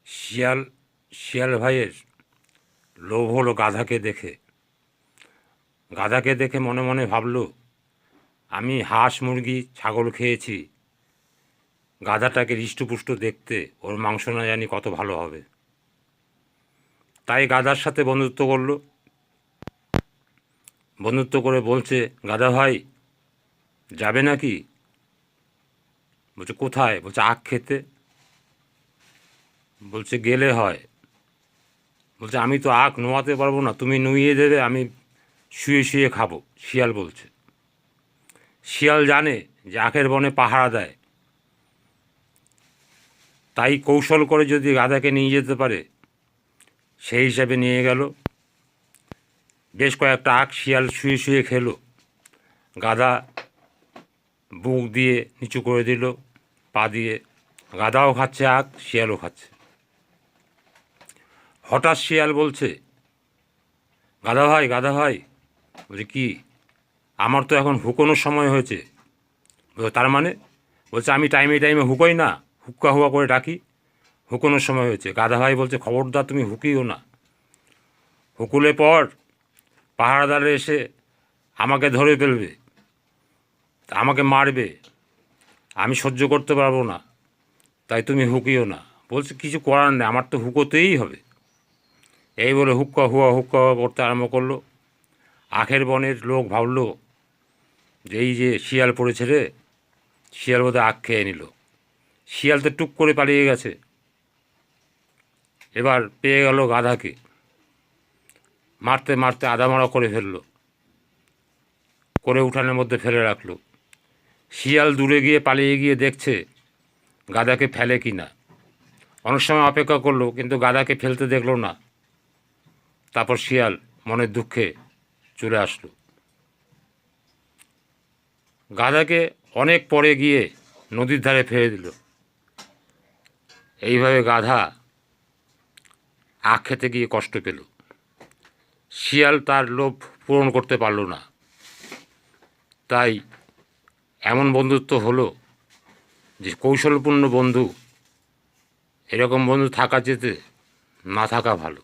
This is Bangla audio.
শিয়াল শিয়াল ভাইয়ের লোভ হলো গাধাকে দেখে। গাধাকে দেখে মনে মনে ভাবল, আমি হাঁস মুরগি ছাগল খেয়েছি, গাধাটাকে হৃষ্টপুষ্ট দেখতে, ওর মাংস না জানি কত ভালো হবে। তাই গাধার সাথে বন্ধুত্ব করলো। বন্ধুত্ব করে বলছে, গাধা ভাই যাবে নাকি? বলছে কোথায়? বলছে আখ খেতে। বলছে গেলে হয়। বলছে আমি তো আখ নোয়াতে পারবো না, তুমি নুইয়ে দেবে, আমি শুয়ে শুয়ে খাবো। শিয়াল বলছে। শিয়াল জানে যে আখের বনে পাহারা দেয়, তাই কৌশল করে যদি গাধাকে নিয়ে যেতে পারে সেই হিসাবে নিয়ে গেল। বেশ কয়েকটা আখ শিয়াল শুয়ে শুয়ে খেলো। গাধা বুক দিয়ে নিচু করে দিল, পা দিয়ে। গাধাও খাচ্ছে আখ, শিয়ালও খাচ্ছে। হঠাৎ শিয়াল বলছে, গাধা ভাই গাধা ভাই। বলছে কি? আমার তো এখন হুকোনোর সময় হয়েছে। তার মানে? বলছে আমি টাইমে টাইমে হুকোই না, হুক্কা হুয়া করে ডাকি, হুকোনোর সময় হয়েছে। গাধা ভাই বলছে, খবরদার তুমি হুকিও না, হুকুলে পর পাহারাদারে এসে আমাকে ধরে ফেলবে, আমাকে মারবে, আমি সহ্য করতে পারবো না, তাই তুমি হুকিও না। বলছে কিছু করার নেই, আমার তো হুকোতেই হবে। এই বলে হুক্কা হুয়া করতে আরম্ভ করলো। আখের বনের লোক ভাবলো যে এই যে শিয়াল পড়েছে রে, শিয়াল বোধহয় আখ খেয়ে নিল। শিয়াল তো টুক করে পালিয়ে গেছে। এবার পেয়ে গেল গাধাকে, মারতে মারতে আধামরা করে ফেললো, করে উঠানের মধ্যে ফেলে রাখলো। শিয়াল দূরে গিয়ে পালিয়ে গিয়ে দেখছে গাধাকে ফেলে কি না। অনেক সময় অপেক্ষা করলো, কিন্তু গাধাকে ফেলতে দেখলো না। তারপর শিয়াল মনের দুঃখে চলে আসলো। গাধাকে অনেক পরে গিয়ে নদীর ধারে ফেলে দিল। এইভাবে গাধা আখ খেতে গিয়ে কষ্ট পেল। শিয়াল তার লোভ পূরণ করতে পারল না। তাই এমন বন্ধুত্ব হলো যে কৌশলপূর্ণ বন্ধু, এরকম বন্ধু থাকা যেতে না থাকা ভালো।